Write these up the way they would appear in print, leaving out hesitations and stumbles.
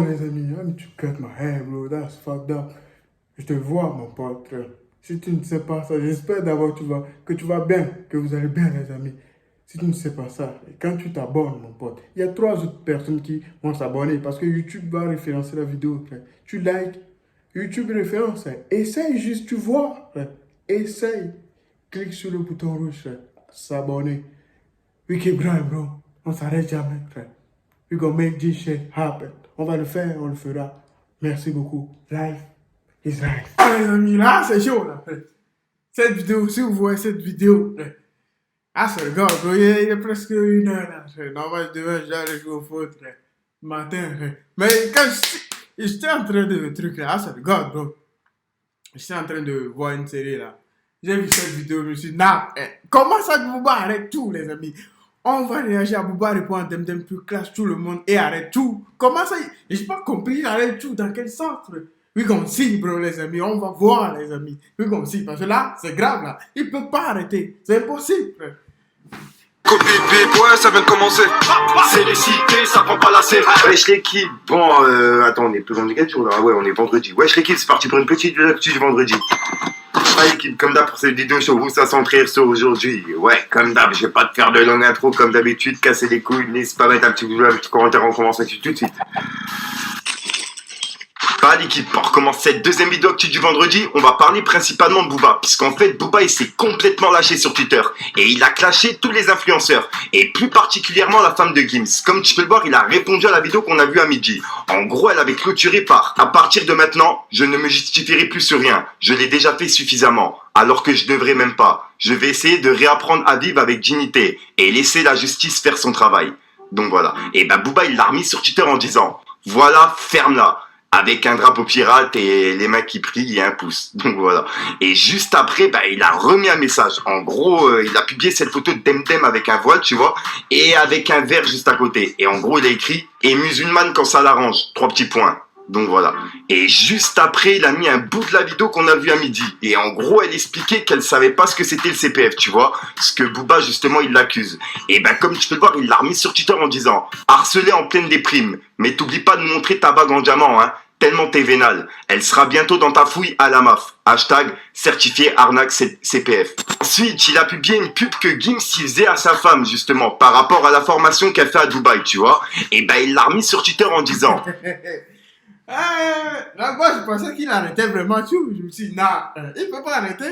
Les amis, I'm to cut my hair, bro. That's fucked up. Je te vois, mon pote. Si tu ne sais pas ça, j'espère d'abord que tu vas bien, que vous allez bien, les amis. Si tu ne sais pas ça, et quand tu t'abonnes, mon pote, il y a 3 autres personnes qui vont s'abonner parce que YouTube va référencer la vidéo. Tu likes, YouTube référence. Essaye juste, tu vois. Essaye. Clique sur le bouton rouge, s'abonner. We keep growing, bro. On s'arrête jamais, frère. We gonna make this shit happen. On va le faire, on le fera. Merci beaucoup. Life is life. Ah, les amis, là, c'est chaud, là. Cette vidéo, si vous voyez cette vidéo, ah, c'est le gars, bro. Il est presque 1 heure, là. Normal, demain, j'allais jouer au foot, matin. Mais quand j'étais en train de truc, là, ah, c'est le gars, bro. J'étais en train de voir une série, là. J'ai vu cette vidéo, je me suis dit, nah, comment ça, Bouba arrête tout, les amis? On va réagir à Bouba répond à Dem plus clash tout le monde et arrête tout. Comment ça? J'ai pas compris, arrête tout. Dans quel sens? Oui, comme si, bro, les amis. On va voir, les amis. Oui, comme si. Parce que là, c'est grave, là. Il peut pas arrêter. C'est impossible. Copie bip, ouais, ça vient de commencer. C'est les cités, ça prend pas la scène. Wesh l'équipe. Bon, attends, on est plus vendredi quel jour là? Ah ouais, on est vendredi. Wesh l'équipe, c'est parti pour une petite actu du vendredi. Ah l'équipe, comme d'hab pour cette vidéo, sur vous, ça centrer sur aujourd'hui. Ouais, comme d'hab, je vais pas te faire de longue intro comme d'habitude, casser les couilles, n'hésite pas à mettre un petit commentaire, on commence là-dessus tout de suite. Bah l'équipe, pour commencer cette deuxième vidéo actu du vendredi, on va parler principalement de Booba, puisqu'en fait Booba il s'est complètement lâché sur Twitter, et il a clashé tous les influenceurs, et plus particulièrement la femme de Gims. Comme tu peux le voir, il a répondu à la vidéo qu'on a vue à midi. En gros, elle avait clôturé par: à partir de maintenant, je ne me justifierai plus sur rien, je l'ai déjà fait suffisamment, alors que je devrais même pas. Je vais essayer de réapprendre à vivre avec dignité, et laisser la justice faire son travail. Donc voilà, et bah Booba il l'a remis sur Twitter en disant: voilà, ferme-la, avec un drapeau pirate et les mains qui prient et un pouce. Donc voilà. Et juste après, bah, il a remis un message. En gros, il a publié cette photo de Demdem avec un voile, tu vois, et avec un verre juste à côté. Et en gros, il a écrit: et musulmane quand ça l'arrange. 3 petits points. Donc voilà. Et juste après, il a mis un bout de la vidéo qu'on a vu à midi. Et en gros, elle expliquait qu'elle savait pas ce que c'était le CPF, tu vois. Ce que Booba, justement, il l'accuse. Et ben, comme tu peux le voir, il l'a remis sur Twitter en disant: harcelé en pleine déprime. Mais t'oublies pas de montrer ta bague en diamant, hein. Tellement t'es vénal. Elle sera bientôt dans ta fouille à la MAF. Hashtag certifié arnaque CPF. Ensuite, il a publié une pub que Gims faisait à sa femme, justement, par rapport à la formation qu'elle fait à Dubaï, tu vois. Et ben, il l'a remis sur Twitter en disant: Là-bas, je pensais qu'il arrêtait vraiment tout. Je me suis dit, nah, il peut pas arrêter.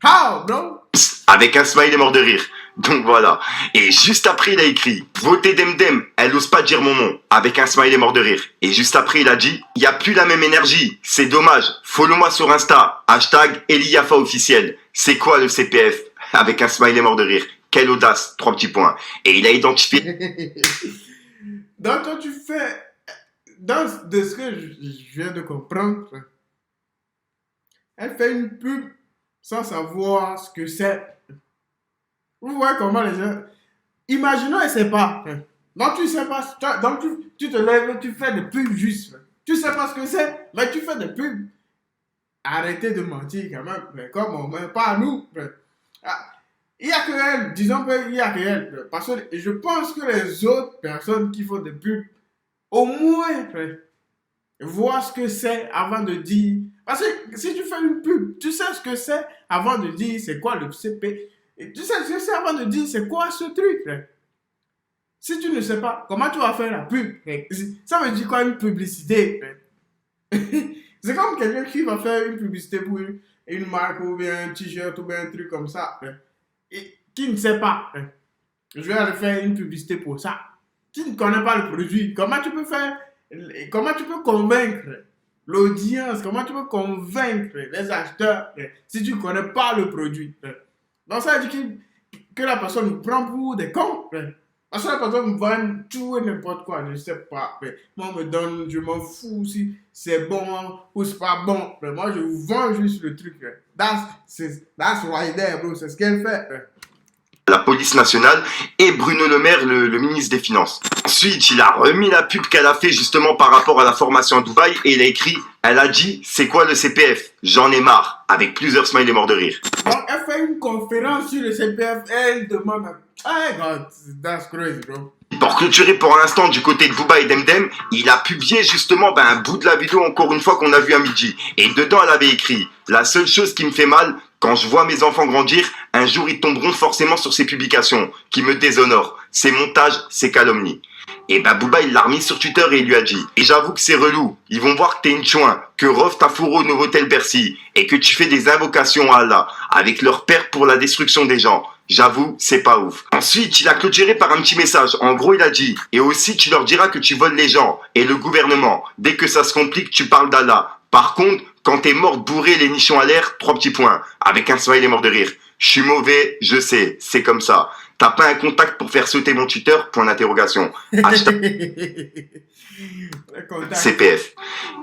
How, bro? Avec un smiley mort de rire. Donc voilà. Et juste après, il a écrit: votez Demdem, elle ose pas dire mon nom. Avec un smiley mort de rire. Et juste après, il a dit: y a plus la même énergie. C'est dommage. Follow-moi sur Insta. Hashtag Eliafa officiel. C'est quoi le CPF? Avec un smiley mort de rire. Quelle audace. 3 petits points. Et il a identifié. Donc, toi, tu fais. De ce que je viens de comprendre, elle fait une pub sans savoir ce que c'est. Vous voyez comment les gens. Imaginons, elle ne sait pas. Donc, tu sais pas. Donc, tu te lèves, tu fais des pubs juste. Tu sais pas ce que c'est, mais tu fais des pubs. Arrêtez de mentir quand même. Mais comment, mais pas à nous. Ah, il n'y a que elle. Disons qu'il n'y a que elle. Parce que je pense que les autres personnes qui font des pubs, au moins, vois ce que c'est avant de dire. Parce que si tu fais une pub, tu sais ce que c'est avant de dire c'est quoi le CP. Et tu sais ce que c'est avant de dire c'est quoi ce truc. Si tu ne sais pas, comment tu vas faire la pub? Ça veut dire quoi une publicité? C'est comme quelqu'un qui va faire une publicité pour une marque ou bien un t-shirt ou bien un truc comme ça. Et qui ne sait pas. Je vais aller faire une publicité pour ça. Qui ne connaît pas le produit, comment tu peux faire, comment tu peux convaincre l'audience, comment tu peux convaincre les acheteurs si tu ne connais pas le produit. Donc ça veut dire que la personne nous prend pour des cons. Parce que la personne me vend tout et n'importe quoi, je ne sais pas. Moi, on me donne, je m'en fous si c'est bon ou c'est pas bon. Moi, je vous vends juste le truc. That's right there, bro. C'est ce qu'elle fait. La police nationale et Bruno Le Maire, le ministre des Finances. Ensuite, il a remis la pub qu'elle a fait justement par rapport à la formation à Dubaï et il a écrit: elle a dit c'est quoi le CPF? J'en ai marre, avec plusieurs smileys morts de rire. Donc, elle fait une conférence sur le CPF, elle demande à... Oh God, that's crazy, bro. Pour clôturer pour l'instant du côté de Booba et Demdem, il a publié justement un bout de la vidéo encore une fois qu'on a vu à midi. Et dedans, elle avait écrit « La seule chose qui me fait mal, quand je vois mes enfants grandir, un jour ils tomberont forcément sur ces publications, qui me déshonorent, ces montages, ces calomnies. » Et Booba il l'a remis sur Twitter et il lui a dit « Et j'avoue que c'est relou, ils vont voir que t'es une chouin, que Rof t'a fourré au Novotel Bercy, et que tu fais des invocations à Allah, avec leur père pour la destruction des gens. » J'avoue, c'est pas ouf. Ensuite, il a clôturé par un petit message. En gros, il a dit « Et aussi, tu leur diras que tu voles les gens et le gouvernement. Dès que ça se complique, tu parles d'Allah. Par contre, quand t'es mort bourré, les nichons à l'air, 3 petits points. » Avec un smiley mort de rire. « Je suis mauvais, je sais, c'est comme ça. T'as pas un contact pour faire sauter mon Twitter ? Point d'interrogation. Hashtag CPF. »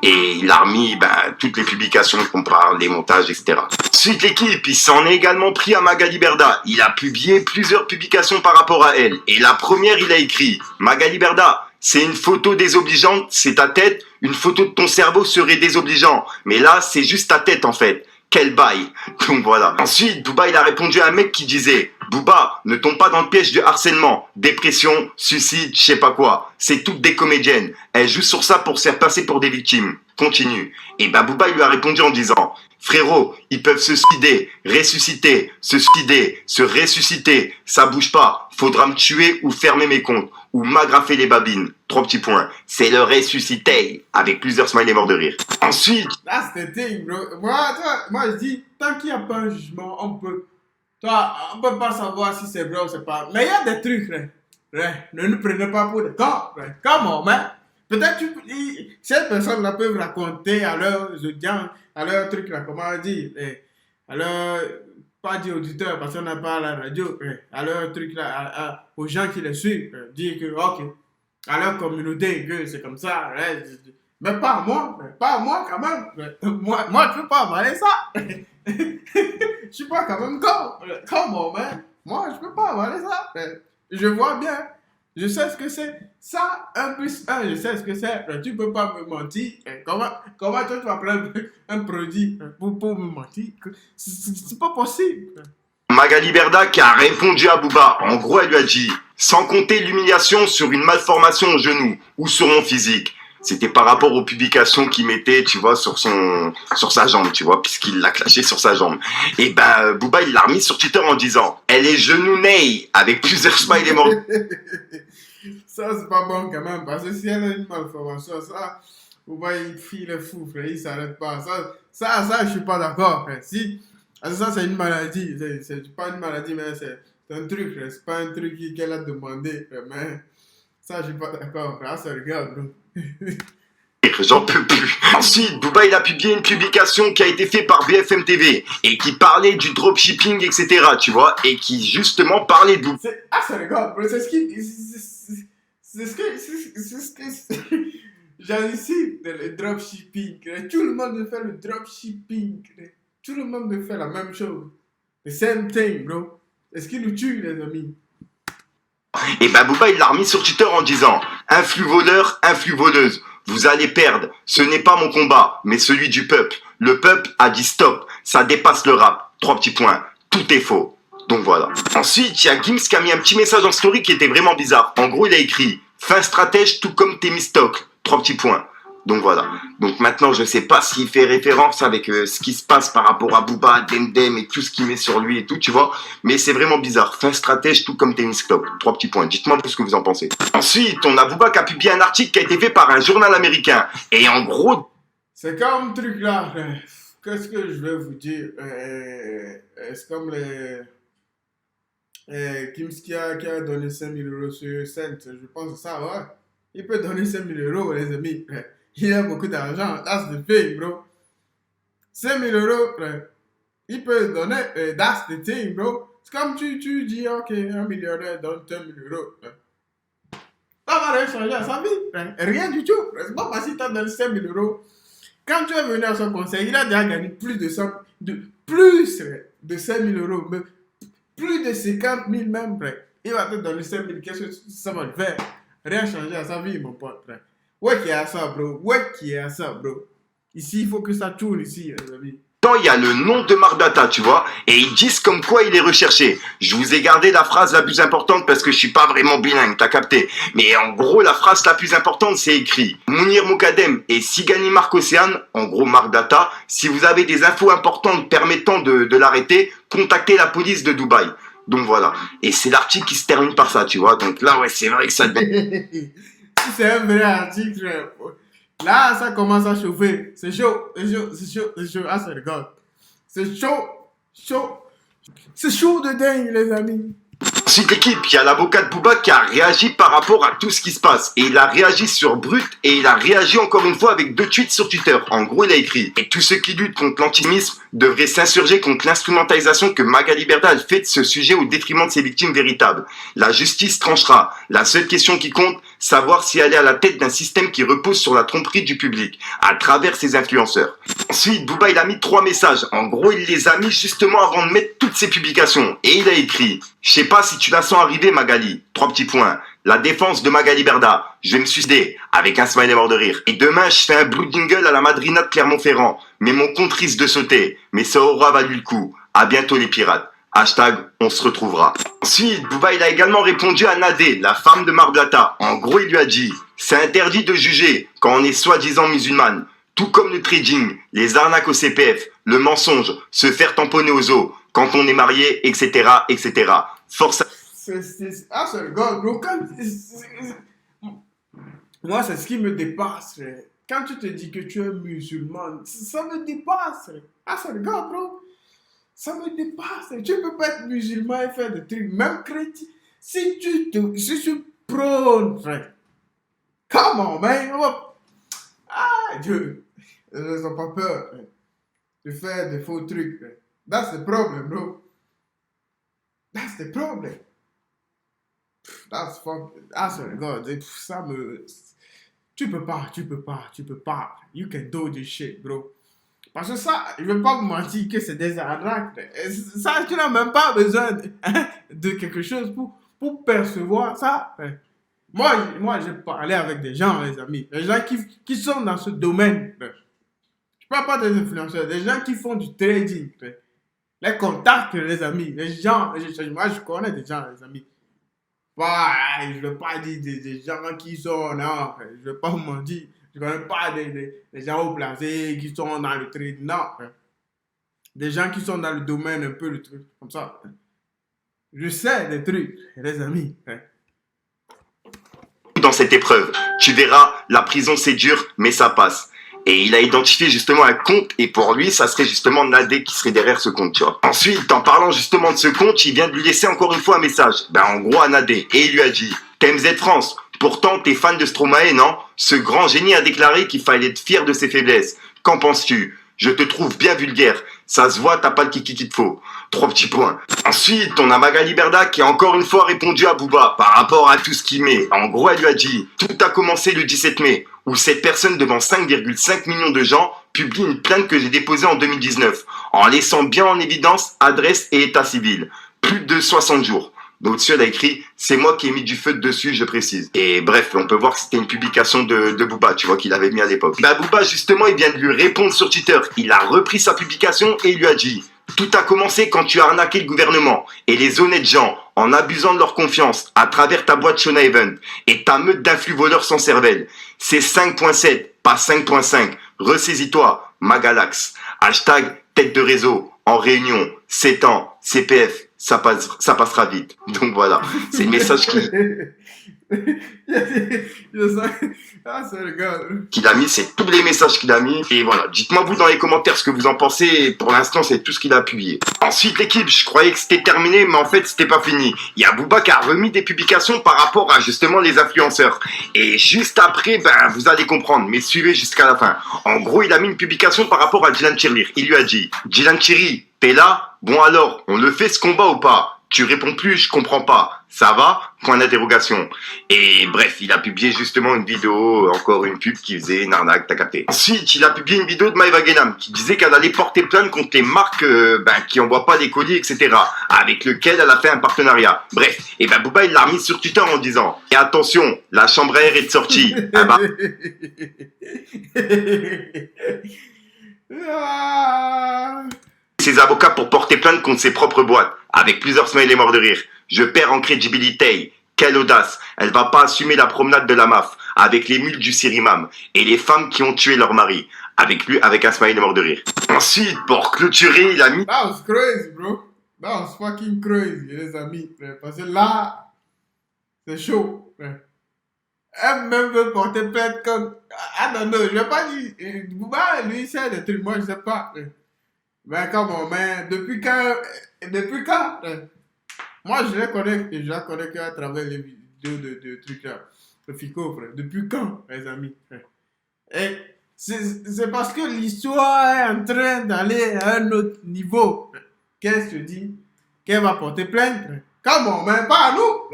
Et il a remis toutes les publications qu'on parle, les montages, etc. Ensuite, l'équipe, il s'en est également pris à Magali Berda. Il a publié plusieurs publications par rapport à elle. Et la première, il a écrit « Magali Berda, c'est une photo désobligeante, c'est ta tête. Une photo de ton cerveau serait désobligeant. Mais là, c'est juste ta tête en fait. Quel bail !» Donc voilà. Ensuite, Booba, il a répondu à un mec qui disait « Booba, ne tombe pas dans le piège du harcèlement, dépression, suicide, je sais pas quoi. C'est toutes des comédiennes. Elles jouent sur ça pour se faire passer pour des victimes. Continue. » Et Booba, il lui a répondu en disant « Frérot, ils peuvent se suicider, ressusciter, se suicider, se ressusciter. Ça bouge pas. Faudra me tuer ou fermer mes comptes. Ou m'agrafer les babines. 3 petits points. C'est le ressuscité. » Avec plusieurs smileys morts de rire. Ensuite... That's the thing, bro. Moi, je dis, tant qu'il n'y a pas un jugement, on peut pas savoir si c'est vrai ou c'est pas. Mais il y a des trucs, ne nous prenez pas pour des cons, Come on, man. Peut-être ces personnes-là peuvent raconter à leurs audiences, à leur truc, là, comment dire, à leur, pas dire auditeur, parce qu'on n'a pas à la radio, à leur truc, là, aux gens qui les suivent, dire que, ok, à leur communauté, que c'est comme ça, mais pas moi quand même. Moi, je peux pas avaler ça. Je suis pas quand même con. Come on, man. Moi, je peux pas avaler ça. Je vois bien. Je sais ce que c'est. Ça, 1 plus 1, je sais ce que c'est. Tu peux pas me mentir. Comment toi, tu vas prendre un produit pour me mentir? C'est pas possible. Magali Berda qui a répondu à Booba. En gros, elle lui a dit « Sans compter l'humiliation sur une malformation au genou ou sur mon physique. » C'était par rapport aux publications qu'il mettait, tu vois, sur sa jambe, tu vois, puisqu'il l'a clashé sur sa jambe. Et Booba, il l'a remis sur Twitter en disant « Elle est genounée » avec plusieurs smileys morts. Ça, c'est pas bon quand même, parce que si elle a une malformation, ça, Booba, il est fou, frère, il s'arrête pas. Ça, je suis pas d'accord, frère. Si, ça, c'est une maladie. C'est pas une maladie, mais c'est un truc, frère. C'est pas un truc qu'elle a demandé, frère, mais ça, je suis pas d'accord, frère. Ça, regarde, bro. J'en peux plus. Ensuite, Booba il a publié une publication qui a été faite par BFM TV et qui parlait du dropshipping, etc. Tu vois, et qui justement parlait de Booba. Ça regarde, bro. C'est ce que j'hallucine le dropshipping. Tout le monde fait le dropshipping. Tout le monde fait la même chose. The same thing, bro. Est-ce qu'il nous tue, les amis? Et Booba il l'a remis sur Twitter en disant « Un flux voleur, un flux voleuse. Vous allez perdre. Ce n'est pas mon combat, mais celui du peuple. Le peuple a dit stop. Ça dépasse le rap. 3 petits points. Tout est faux. » Donc voilà. Ensuite, il y a Gims qui a mis un petit message en story qui était vraiment bizarre. En gros, il a écrit « Fin stratège tout comme tes mistock. 3 petits points. » Donc voilà. Donc maintenant, je sais pas s'il fait référence avec ce qui se passe par rapport à Booba, Demdem et tout ce qu'il met sur lui et tout, tu vois. Mais c'est vraiment bizarre. Fin stratège, tout comme tennis club. 3 petits points. Dites-moi ce que vous en pensez. Ensuite, on a Booba qui a publié un article qui a été fait par un journal américain. Et en gros... C'est comme truc là. Qu'est-ce que je vais vous dire? C'est comme Gims qui a donné 5 000 € sur Cent. Je pense que ça, ouais. Il peut donner 5 000 €, les amis. Il a beaucoup d'argent. That's the thing, bro. 5 000 €, il peut donner. That's the thing, bro. C'est comme tu dis, ok, un millionnaire donne 5 000 €. Ça va rien changer à sa vie. Rien du tout. C'est pas parce qu'il t'a donné 5 000 €. Quand tu es venu à son conseil, il a déjà gagné plus de 5 000 €. Mais plus de 50 000 même. Il va te donner 5 000. Qu'est-ce que ça va le faire? Rien changer à sa vie, mon pote. Ouais, qui est à ça, bro. Ouais, qui est à ça, bro. Ici, il faut que ça tourne ici, les amis. il y a le nom de Mardata, tu vois, et ils disent comme quoi il est recherché. Je vous ai gardé la phrase la plus importante parce que je suis pas vraiment bilingue, t'as capté. Mais en gros, la phrase la plus importante, c'est écrit Mounir Moukadem et Sigani Mark Océane, en gros Mardata, si vous avez des infos importantes permettant de l'arrêter, contactez la police de Dubaï. Donc voilà. Et c'est l'article qui se termine par ça, tu vois. Donc là, ouais, c'est vrai que ça devient... Si c'est un vrai article, là, ça commence à chauffer. C'est chaud, c'est chaud, c'est chaud, c'est chaud. Ah, ça regarde. C'est chaud, chaud. C'est chaud de dingue, les amis. Ensuite, l'équipe, il y a l'avocat de Booba qui a réagi par rapport à tout ce qui se passe. Et il a réagi sur Brut et il a réagi encore une fois avec 2 tweets sur Twitter. En gros, il a écrit « Et tous ceux qui luttent contre l'antisémitisme devraient s'insurger contre l'instrumentalisation que Magali Berda fait de ce sujet au détriment de ses victimes véritables. La justice tranchera. La seule question qui compte, savoir si elle est à la tête d'un système qui repose sur la tromperie du public, à travers ses influenceurs. » Ensuite, Booba, il a mis 3 messages. En gros, il les a mis justement avant de mettre toutes ses publications. Et il a écrit « Je sais pas si tu la sens arriver, Magali. 3 petits points. La défense de Magali Berda. Je vais me suicider. Avec un smiley mort de rire. Et demain, je fais un blue jingle à la Madrina de Clermont-Ferrand. Mais mon compte risque de sauter. Mais ça aura valu le coup. À bientôt les pirates. Hashtag, on se retrouvera. » Ensuite, Booba, il a également répondu à Nadé, la femme de Mardata. En gros, il lui a dit « C'est interdit de juger quand on est soi-disant musulmane. Tout comme le trading, les arnaques au CPF, le mensonge, se faire tamponner aux os, quand on est marié, etc., etc. Force à... Ah, c'est le gars, bro. Moi, c'est ce qui me dépasse. Quand tu te dis que tu es musulman, ça me dépasse. Ah, c'est le gars, bro. Ça me dépasse. Tu peux pas être musulman et faire des trucs, même chrétien. Si tu prônes, frère. Come on, man. Ah, Dieu. Ils n'ont pas peur de faire des faux trucs. That's the problem, bro. That's the problem. That's fuck. Ah, sorry, God. Ça me. Tu peux pas. You can do this shit, bro. Parce que ça, je vais pas vous mentir que c'est des arnaques. Ça, tu n'as même pas besoin de quelque chose pour percevoir ça. Moi, j'ai parlé avec des gens, les amis. Des gens qui sont dans ce domaine. Je parle pas des influenceurs, des gens qui font du trading. Les contacts, les amis. Les gens, moi, je connais des gens, les amis. Je ne veux pas dire des gens qui sont, non, je ne veux pas vous mentir. Je ne connais pas des gens haut placés qui sont dans le trading. Non. Des gens qui sont dans le domaine un peu, le truc, comme ça. Je sais des trucs, les amis. Dans cette épreuve, tu verras, la prison c'est dur, mais ça passe. Et il a identifié justement un compte, et pour lui, ça serait justement Nadé qui serait derrière ce compte, tu vois. Ensuite, en parlant justement de ce compte, il vient de lui laisser encore une fois un message. En gros, à Nadé. Et il lui a dit, t'aimes Z France. Pourtant, t'es fan de Stromae, non? Ce grand génie a déclaré qu'il fallait être fier de ses faiblesses. Qu'en penses-tu? Je te trouve bien vulgaire. Ça se voit, t'as pas le kiki qu'il te faut. 3 petits points. Ensuite, on a Magali Berda qui a encore une fois répondu à Booba par rapport à tout ce qu'il met. En gros, elle lui a dit « Tout a commencé le 17 mai, où cette personne devant 5,5 millions de gens publie une plainte que j'ai déposée en 2019, en laissant bien en évidence adresse et état civil. Plus de 60 jours. » Au-dessus, elle a écrit « C'est moi qui ai mis du feu dessus, je précise. » Et bref, on peut voir que c'était une publication de Booba, tu vois, qu'il avait mis à l'époque. Booba, justement, il vient de lui répondre sur Twitter. Il a repris sa publication et il lui a dit « Tout a commencé quand tu as arnaqué le gouvernement et les honnêtes gens en abusant de leur confiance à travers ta boîte Shona Event et ta meute d'influx voleurs sans cervelle. C'est 5.7, pas 5.5. Ressaisis-toi, Magalax. Hashtag tête de réseau, en réunion, 7 ans, CPF. Ça passera vite. » Donc voilà, c'est le message Ah, c'est le gars. qu'il a mis, c'est tous les messages qu'il a mis. Et voilà, dites-moi vous dans les commentaires ce que vous en pensez. Pour l'instant, c'est tout ce qu'il a appuyé. Ensuite, l'équipe, je croyais que c'était terminé, mais en fait, c'était pas fini. Il y a Booba qui a remis des publications par rapport à justement les influenceurs. Et juste après, vous allez comprendre, mais suivez jusqu'à la fin. En gros, il a mis une publication par rapport à Dylan Tirlir. Il lui a dit, Dylan Thierry, t'es là? Bon alors, on le fait ce combat ou pas? Tu réponds plus, je comprends pas. Ça va? Point d'interrogation. Et bref, il a publié justement une vidéo, encore une pub qui faisait une arnaque, t'as capté. Ensuite, il a publié une vidéo de Maëva Guénam qui disait qu'elle allait porter plainte contre les marques qui envoient pas les colis, etc. Avec lequel elle a fait un partenariat. Bref, et Booba, il l'a remis sur Twitter en disant « Et attention, la chambre à air est de sortie. » Ah. Ses avocats pour porter plainte contre ses propres boîtes, avec plusieurs smileys morts de rire. Je perds en crédibilité. Quelle audace. Elle va pas assumer la promenade de la MAF, avec les mules du Sirimam, et les femmes qui ont tué leur mari, avec lui, avec un smiley mort de rire. Ensuite, pour clôturer, il a mis... That was crazy, bro. That was fucking crazy, les amis. Parce que là, c'est chaud. Elle même veut porter plainte comme... Ah non, non, je vais pas dire... Booba, lui, c'est des trucs, moi, je sais pas. Mais comment, mais depuis quand... Depuis quand moi, je la connais qu'à travers les vidéos de trucs là. De Fico, frère. Depuis quand, les amis? Et c'est parce que l'histoire est en train d'aller à un autre niveau. Qu'est-ce que tu dis? Qu'elle va porter plainte? Comment, mais pas à nous!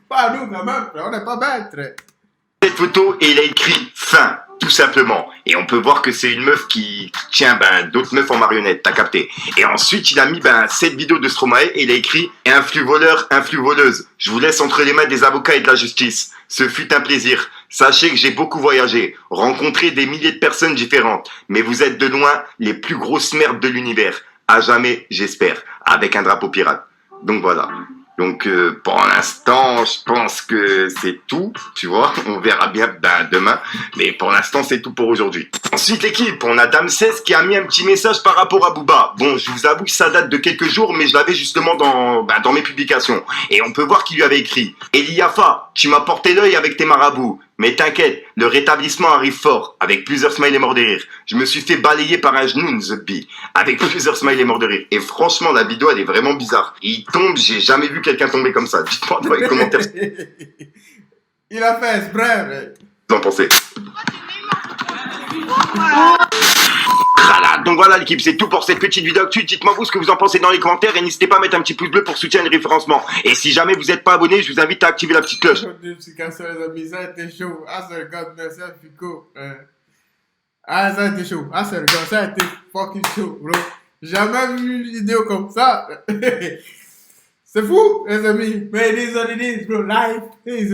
Pas à nous, quand même, on n'est pas bêtes. Cette photo et il a écrit fin, tout simplement. Et on peut voir que c'est une meuf qui tient d'autres meufs en marionnette, t'as capté. Et ensuite il a mis cette vidéo de Stromae et il a écrit influx voleur, influx voleuse. Je vous laisse entre les mains des avocats et de la justice. Ce fut un plaisir. Sachez que j'ai beaucoup voyagé, rencontré des milliers de personnes différentes. Mais vous êtes de loin les plus grosses merdes de l'univers. À jamais, j'espère. Avec un drapeau pirate. Donc voilà. Donc pour l'instant, je pense que c'est tout, tu vois. On verra bien demain, mais pour l'instant c'est tout pour aujourd'hui. Ensuite l'équipe, on a Dame16 qui a mis un petit message par rapport à Booba. Bon, je vous avoue que ça date de quelques jours, mais je l'avais justement dans mes publications. Et on peut voir qu'il lui avait écrit: Eliafa, tu m'as porté l'œil avec tes marabouts. Mais t'inquiète, le rétablissement arrive fort, avec plusieurs smileys morts de rire. Je me suis fait balayer par un genou, The Bee, avec plusieurs smileys morts de rire. Et franchement, la vidéo, elle est vraiment bizarre. Il tombe, j'ai jamais vu quelqu'un tomber comme ça. Dites-moi dans les commentaires ce que Il a fait exprès, vous en pensez. Voilà, donc voilà l'équipe, c'est tout pour cette petite vidéo actu. Dites-moi vous ce que vous en pensez dans les commentaires et n'hésitez pas à mettre un petit pouce bleu pour soutenir le référencement. Et si jamais vous n'êtes pas abonné, je vous invite à activer la petite cloche. Les amis, ça a été chaud. Ah, ça regarde, merci à Fico. Ah, ça a été chaud. Ah, ça regarde, ça a été fucking chaud, bro. Jamais vu une vidéo comme ça. C'est fou, les amis. Mais it is what it is, bro. Life is